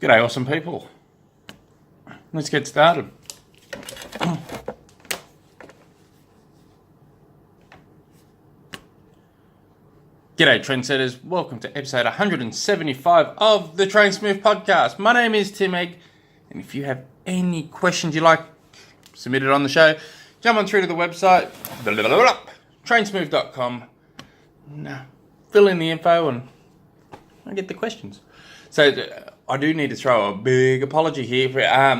G'day, awesome people. Let's get started. G'day, trendsetters. Welcome to episode 175 of the Train Smooth podcast. My name is Tim Egg, and if you have any questions you like, submit it on the show. Jump on through to the website, trainsmooth.com. Fill in the info and I get the questions. So I do need to throw a big apology here.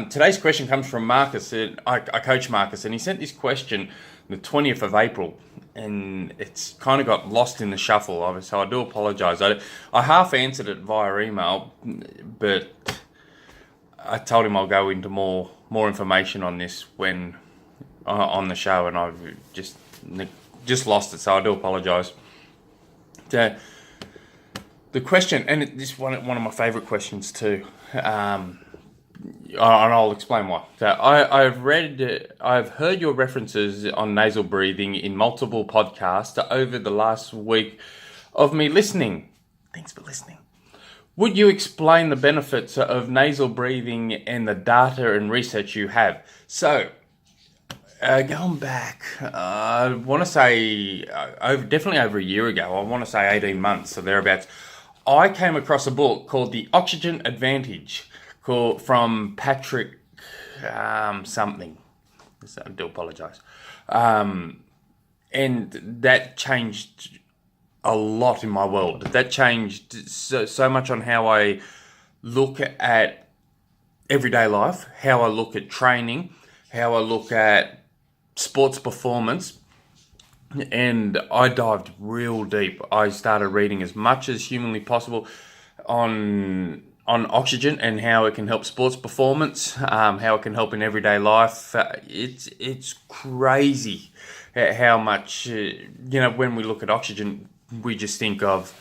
Today's question comes from Marcus. I coach Marcus, and he sent this question the 20th of April, and it's kind of got lost in the shuffle, so I do apologise. I half answered it via email, but I told him I'll go into more information on this when on the show, and I've just lost it, so I do apologise. The question, and this is one of my favourite questions too, and I'll explain why. So I've heard your references on nasal breathing in multiple podcasts over the last week of me listening. Thanks for listening. Would you explain the benefits of nasal breathing and the data and research you have? So, going back, I want to say definitely over a year ago. I want to say 18 months or thereabouts. I came across a book called The Oxygen Advantage, from Patrick something. I do apologise. And that changed a lot in my world. That changed so much on how I look at everyday life, how I look at training, how I look at sports performance. And I dived real deep. I started reading as much as humanly possible on oxygen and how it can help sports performance, how it can help in everyday life. It's crazy how much, when we look at oxygen, we just think of,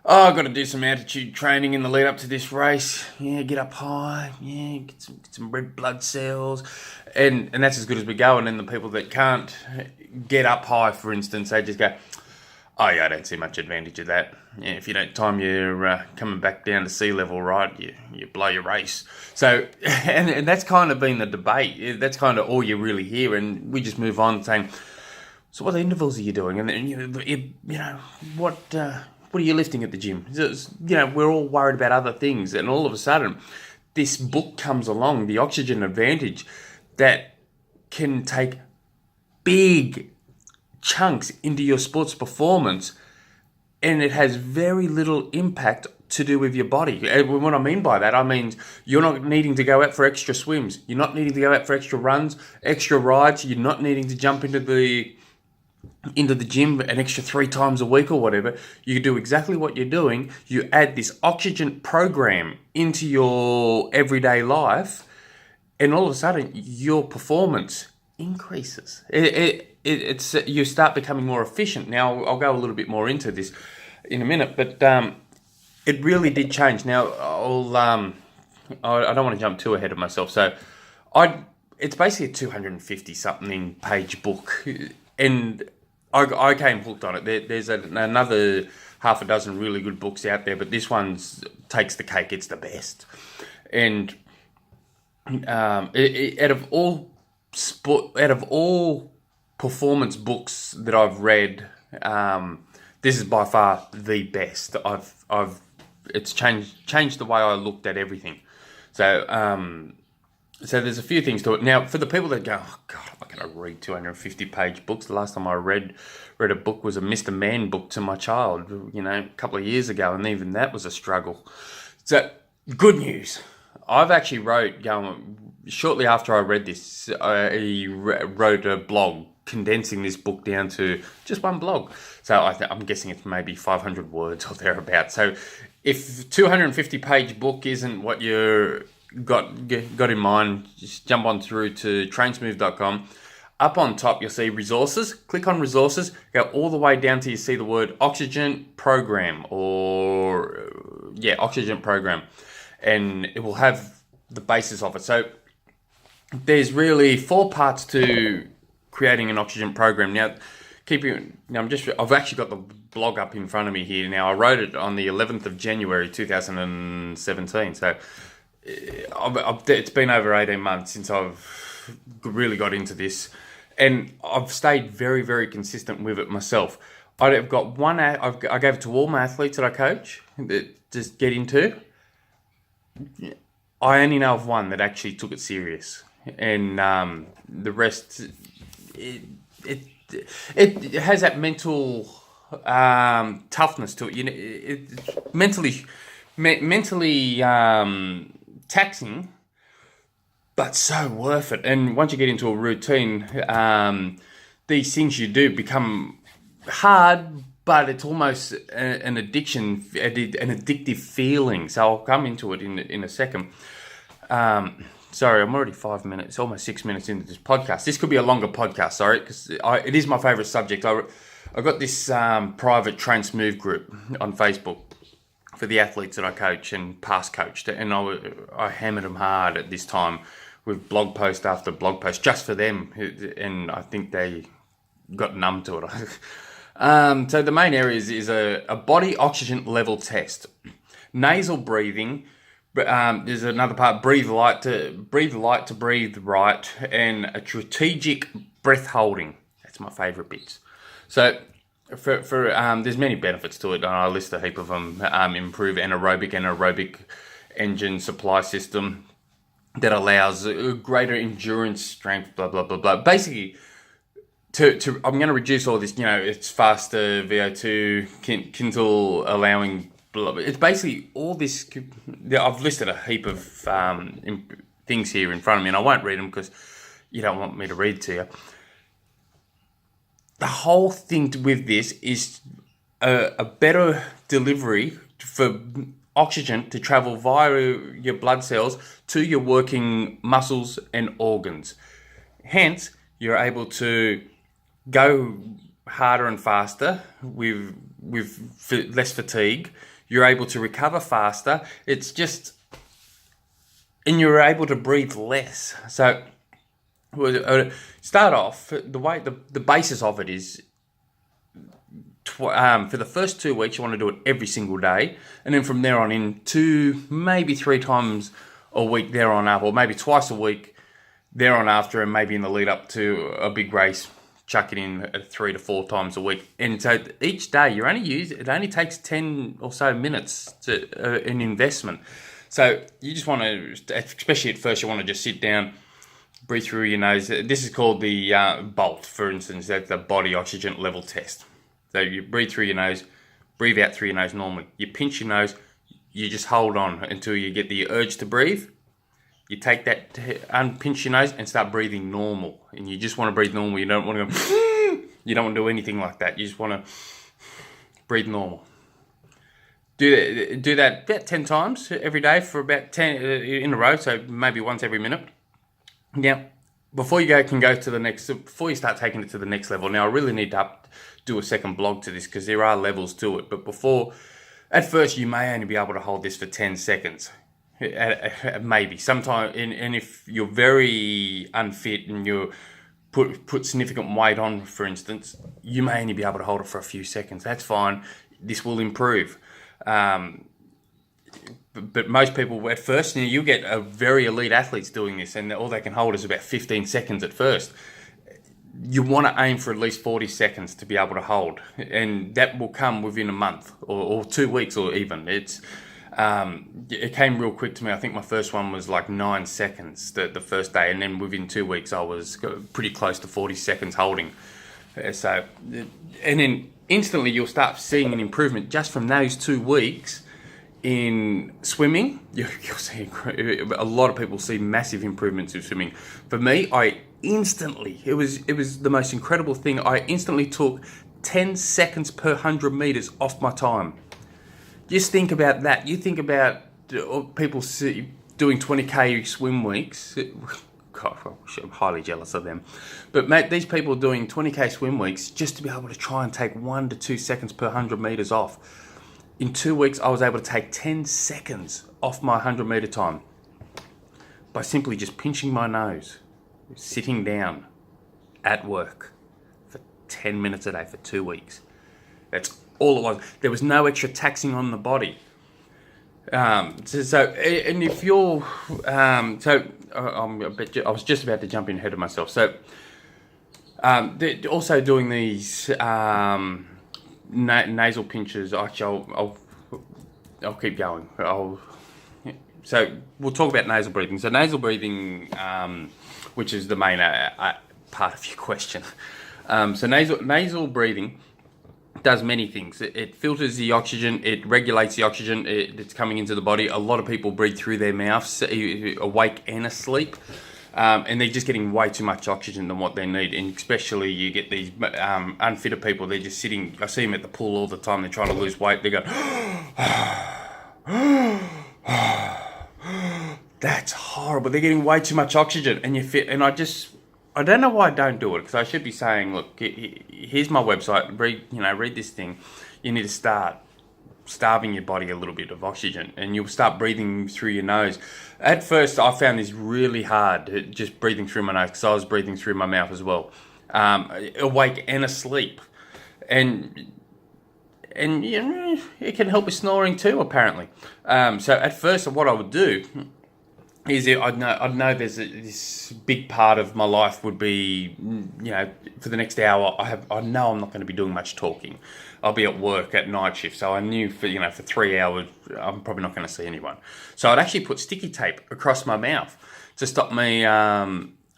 I've got to do some altitude training in the lead up to this race. Yeah, get up high. Yeah, get some red blood cells. And that's as good as we go. And then the people that can't get up high, for instance, they just go, oh yeah, I don't see much advantage of that. Yeah, if you don't time your coming back down to sea level right, you blow your race. So, and that's kind of been the debate. That's kind of all you really hear. And we just move on saying, so what intervals are you doing? And then, what are you lifting at the gym? We're all worried about other things. And all of a sudden, this book comes along, The Oxygen Advantage, that can take big chunks into your sports performance, and it has very little impact to do with your body. And what I mean by that, I mean you're not needing to go out for extra swims. You're not needing to go out for extra runs, extra rides. You're not needing to jump into the gym an extra 3 times a week or whatever. You do exactly what you're doing. You add this oxygen program into your everyday life, and all of a sudden your performance increases. It's you start becoming more efficient. Now I'll go a little bit more into this in a minute, but it really did change. Now I don't want to jump too ahead of myself. So it's basically a 250 something page book, and I came hooked on it. There's another half a dozen really good books out there, but this one takes the cake. It's the best. And out of all performance books that I've read, this is by far the best. It's changed the way I looked at everything. So there's a few things to it. Now, for the people that go, oh God, I'm not going to read 250-page books. The last time I read a book was a Mr. Man book to my child, a couple of years ago, and even that was a struggle. So, good news. I've actually shortly after I read this, I wrote a blog condensing this book down to just one blog. So I'm guessing it's maybe 500 words or thereabouts. So if 250-page book isn't what you got in mind, just jump on through to trainsmooth.com. Up on top, you'll see resources. Click on resources. Go all the way down till you see the word oxygen program oxygen program. And it will have the basis of it. So there's really 4 parts to creating an oxygen program. Now, I've actually got the blog up in front of me here now. I wrote it on the 11th of January 2017. So it's been over 18 months since I've really got into this, and I've stayed very, very consistent with it myself. I've got one. I gave it to all my athletes that I coach that just get into. I only know of one that actually took it serious, and the rest, it has that mental toughness to it. You know, it mentally taxing, but so worth it. And once you get into a routine, these things you do become hard, but it's almost an addiction, an addictive feeling. So I'll come into it in a second. Sorry, I'm already 5 minutes, almost 6 minutes into this podcast. This could be a longer podcast, sorry, because it is my favourite subject. I got this private Train Smooth group on Facebook for the athletes that I coach and past coached, and I hammered them hard at this time with blog post after blog post just for them, and I think they got numb to it. So the main areas is a body oxygen level test, nasal breathing. There's another part: breathe light to breathe right, and a strategic breath holding. That's my favourite bits. So for there's many benefits to it, and I list a heap of them. Improve anaerobic engine supply system that allows greater endurance, strength, blah blah blah blah. Basically, I'm going to reduce all this. You know, it's faster VO2, Kindle allowing. It's basically all this. I've listed a heap of things here in front of me, and I won't read them because you don't want me to read to you. The whole thing with this is a better delivery for oxygen to travel via your blood cells to your working muscles and organs. Hence, you're able to go harder and faster with less fatigue. You're able to recover faster. It's just, and you're able to breathe less. So, start off, the basis of it is, for the first 2 weeks, you want to do it every single day. And then from there on in, 2, maybe 3 times a week there on up, or maybe twice a week there on after, and maybe in the lead up to a big race, chuck it in at 3 to 4 times a week. And so each day it only takes 10 or so minutes to an investment. So you just want to, especially at first, you want to just sit down, breathe through your nose. This is called the BOLT, for instance. That's the body oxygen level test. So you breathe through your nose, breathe out through your nose normally. You pinch your nose, you just hold on until you get the urge to breathe. You take that, unpinch your nose and start breathing normal. And you just want to breathe normal. You don't want to go, you don't want to do anything like that. You just want to breathe normal. Do that about 10 times every day for about 10 in a row. So maybe once every minute. Now, before you start taking it to the next level, now I really need to do a second blog to this because there are levels to it. But at first you may only be able to hold this for 10 seconds. Maybe sometime, and if you're very unfit and you put significant weight on, for instance, you may only be able to hold it for a few seconds. That's fine. This will improve. But most people at first, you get a very elite athletes doing this, and all they can hold is about 15 seconds at first. You want to aim for at least 40 seconds to be able to hold, and that will come within a month or 2 weeks, or even it came real quick to me. I think my first one was like 9 seconds the first day, and then within 2 weeks I was pretty close to 40 seconds holding. So, and then instantly you'll start seeing an improvement just from those 2 weeks. In swimming, you'll see a lot of people see massive improvements in swimming. For me, it was the most incredible thing. I instantly took 10 seconds per 100 meters off my time. Just think about that. You think about people doing 20k swim weeks. God, I'm highly jealous of them. But mate, these people doing 20k swim weeks just to be able to try and take 1 to 2 seconds per 100 meters off. In 2 weeks, I was able to take 10 seconds off my 100 meter time by simply just pinching my nose, sitting down at work for 10 minutes a day for 2 weeks. That's all it was. There was no extra taxing on the body. And if you're, I was just about to jump in ahead of myself. So, they're also doing these nasal pinches. Actually, I'll keep going. So we'll talk about nasal breathing. So nasal breathing, which is the main part of your question. So nasal breathing does many things. It filters the oxygen, it regulates the oxygen that's coming into the body. A lot of people breathe through their mouths, awake and asleep. And they're just getting way too much oxygen than what they need. And especially you get these unfitted people, they're just sitting, I see them at the pool all the time, they're trying to lose weight, they go, that's horrible. They're getting way too much oxygen, and you fit. And I don't know why I don't do it, because I should be saying, look, here's my website. Read this thing. You need to start starving your body a little bit of oxygen, and you'll start breathing through your nose. At first, I found this really hard, just breathing through my nose, because I was breathing through my mouth as well, awake and asleep, and it can help with snoring too, apparently. So at first, what I would do is I'd know there's this big part of my life would be, for the next hour, I know I'm not going to be doing much talking. I'll be at work at night shift, so I knew for 3 hours, I'm probably not going to see anyone. So I'd actually put sticky tape across my mouth to stop me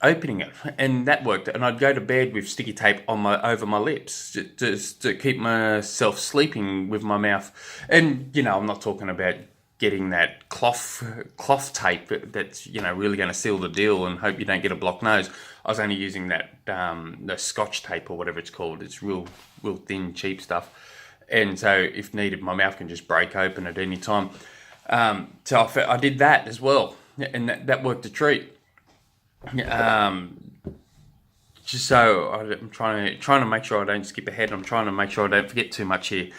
opening it, and that worked. And I'd go to bed with sticky tape over my lips just to keep myself sleeping with my mouth. And I'm not talking about getting that cloth tape that's really going to seal the deal and hope you don't get a blocked nose. I was only using that the Scotch tape or whatever it's called. It's real thin, cheap stuff, and so if needed, my mouth can just break open at any time. So I did that as well, and that worked a treat. Just so I'm trying to make sure I don't skip ahead. I'm trying to make sure I don't forget too much here.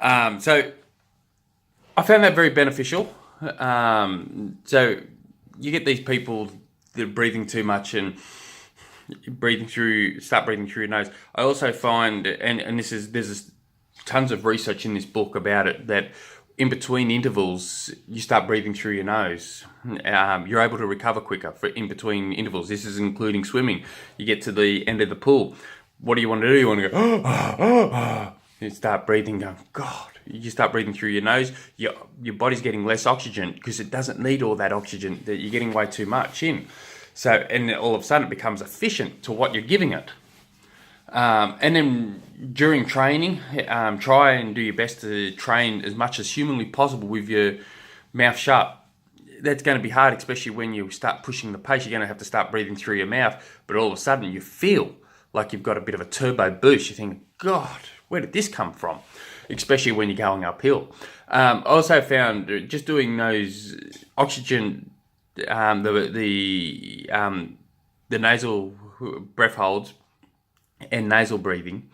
So I found that very beneficial. So you get these people that are breathing too much and start breathing through your nose. I also find, and there's tons of research in this book about it, that in between intervals, you start breathing through your nose. You're able to recover quicker for in between intervals. This is including swimming. You get to the end of the pool. What do you want to do? You want to go, you start breathing, going, God. You start breathing through your nose. Your body's getting less oxygen because it doesn't need all that oxygen. That you're getting way too much in. So, and all of a sudden it becomes efficient to what you're giving it. And then during training, try and do your best to train as much as humanly possible with your mouth shut. That's going to be hard, especially when you start pushing the pace. You're going to have to start breathing through your mouth, but all of a sudden you feel like you've got a bit of a turbo boost. You think, God, where did this come from? Especially when you're going uphill. I also found just doing those oxygen, the nasal breath holds and nasal breathing,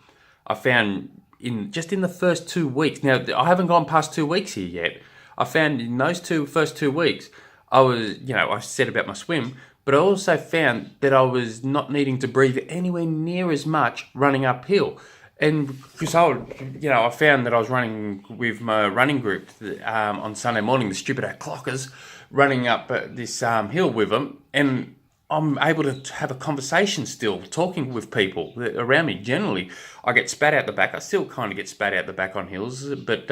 I found in the first 2 weeks. Now, I haven't gone past 2 weeks here yet. I found in those first 2 weeks, I said about my swim, but I also found that I was not needing to breathe anywhere near as much running uphill. And because I found that I was running with my running group on Sunday morning, the stupid clockers, running up this hill with them, and I'm able to have a conversation still, talking with people around me. Generally, I get spat out the back. I still kind of get spat out the back on hills, but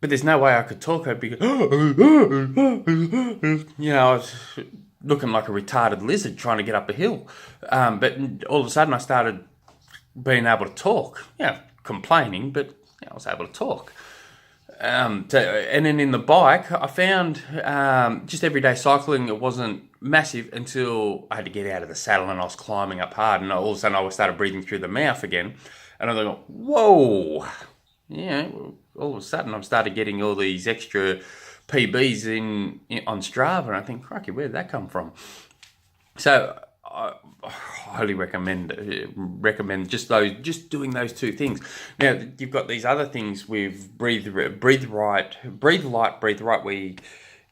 there's no way I could talk. I'd be, I was looking like a retarded lizard trying to get up a hill. But all of a sudden I started being able to talk, complaining, but I was able to talk. And then in the bike, I found just everyday cycling, it wasn't massive until I had to get out of the saddle and I was climbing up hard, and all of a sudden I started breathing through the mouth again, and I thought, whoa, all of a sudden I'm started getting all these extra PBs in on Strava, and I think, crikey, where did that come from? So I highly recommend just doing those two things. Now you've got these other things with breathe light, breathe right, where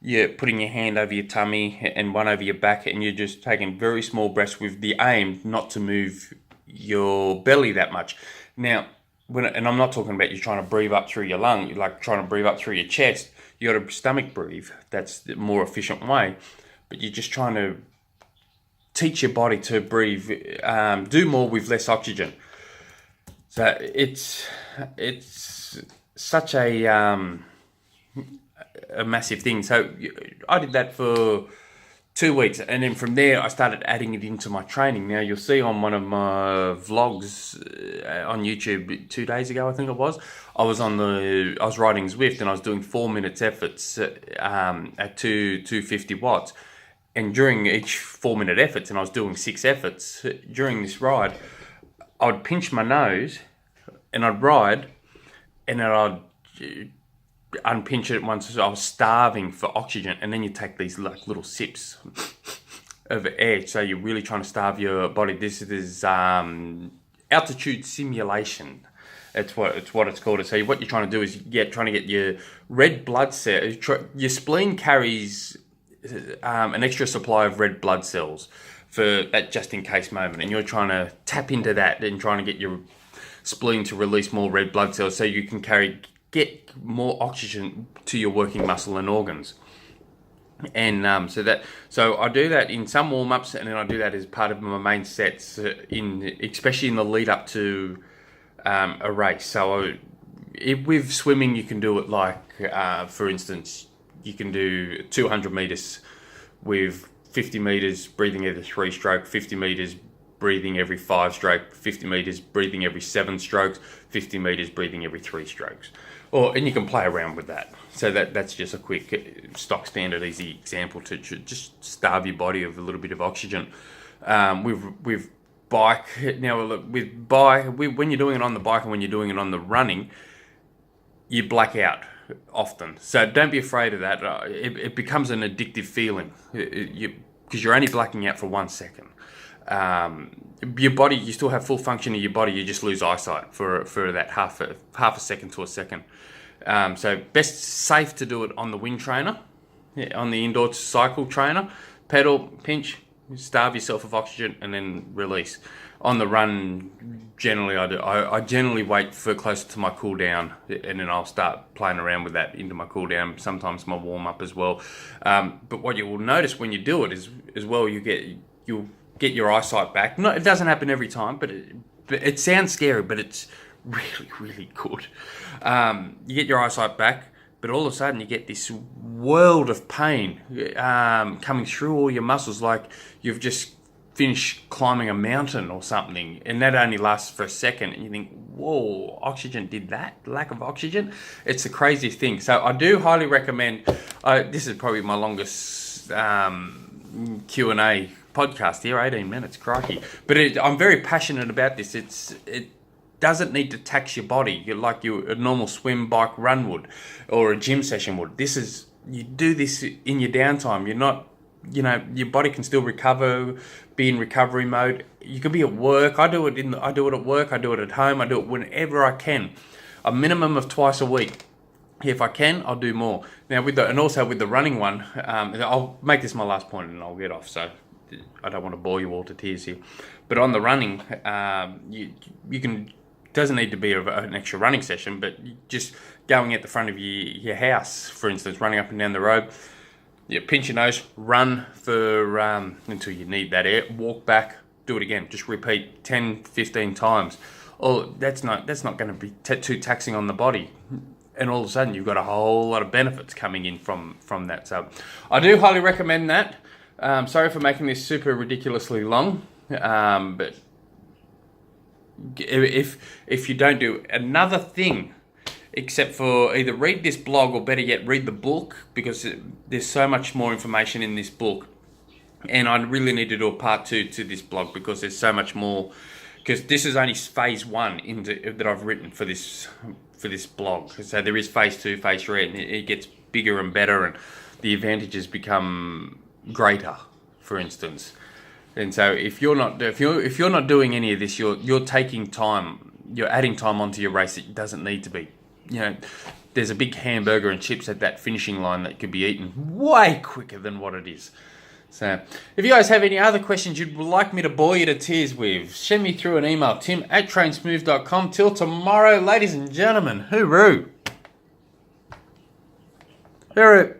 you're putting your hand over your tummy and one over your back, and you're just taking very small breaths with the aim not to move your belly that much. Now, and I'm not talking about you trying to breathe up through your lung, you're like trying to breathe up through your chest. You got to stomach breathe. That's the more efficient way. But you're just trying to teach your body to breathe, do more with less oxygen. So it's such a massive thing. So I did that for 2 weeks, and then from there I started adding it into my training. Now you'll see on one of my vlogs on YouTube 2 days ago, I think it was, I was riding Zwift and I was doing 4 minutes efforts at 250 watts. And during each 4 minute efforts, and I was doing 6 efforts during this ride, I would pinch my nose and I'd ride, and then I'd unpinch it once I was starving for oxygen, and then you take these like little sips of air. So you're really trying to starve your body. This is altitude simulation. It's what it's called. So what you're trying to do is trying to get your red blood cells. Your spleen carries an extra supply of red blood cells for that just in case moment, and you're trying to tap into that and trying to get your spleen to release more red blood cells so you can get more oxygen to your working muscle and organs. And so I do that in some warm-ups, and then I do that as part of my main sets, especially in the lead up to a race. So with swimming, you can do it like, for instance, you can do 200 meters with 50 meters breathing every 3 stroke, 50 meters breathing every 5 stroke, 50 meters breathing every 7 strokes, 50 meters breathing every 3 strokes. And you can play around with that. So that's just a quick stock standard easy example to just starve your body of a little bit of oxygen. With bike, now with bike, when you're doing it on the bike and when you're doing it on the running, you black out often. So don't be afraid of that. It becomes an addictive feeling because you're only blacking out for 1 second. Your body, you still have full function of your body, you just lose eyesight for that half a second to a second. So best safe to do it on the wind trainer, on the indoor cycle trainer. Pedal, pinch, starve yourself of oxygen, and then release. On the run, generally I generally wait for closer to my cool down, and then I'll start playing around with that into my cool down, sometimes my warm up as well. But what you will notice when you do it is as well, you'll get your eyesight back. No, it doesn't happen every time, but it sounds scary, but it's really, really good. You get your eyesight back, but all of a sudden you get this world of pain coming through all your muscles, like you've just finished climbing a mountain or something, and that only lasts for a second, and you think, whoa, oxygen did that? Lack of oxygen? It's a crazy thing. So I do highly recommend, this is probably my longest Q&A podcast here, 18 minutes, crikey. But I'm very passionate about this. It doesn't need to tax your body like a normal swim, bike, run would, or a gym session would. You do this in your downtime. You're not, your body can still recover, be in recovery mode. You could be at work. I do it at work. I do it at home. I do it whenever I can. A minimum of twice a week. If I can, I'll do more. Now and also with the running one, I'll make this my last point and I'll get off. So I don't want to bore you all to tears here. But on the running, you can. Doesn't need to be an extra running session, but just going at the front of your house, for instance, running up and down the road. You pinch your nose, run for until you need that air, walk back, do it again. Just repeat 10, 15 times. That's not going to be too taxing on the body. And all of a sudden, you've got a whole lot of benefits coming in from that. So I do highly recommend that. Sorry for making this super ridiculously long, but if you don't do another thing except for either read this blog or better yet read the book, because there's so much more information in this book, and I really need to do a part 2 to this blog because there's so much more, because this is only phase 1 that I've written for this blog. So there is phase 2, phase 3, and it gets bigger and better, and the advantages become greater, for instance. And so if you're not doing any of this, you're taking time, you're adding time onto your race that doesn't need to be. There's a big hamburger and chips at that finishing line that could be eaten way quicker than what it is. So if you guys have any other questions you'd like me to bore you to tears with, send me through an email, tim@trainsmooth.com. Till tomorrow, ladies and gentlemen, hooroo. There are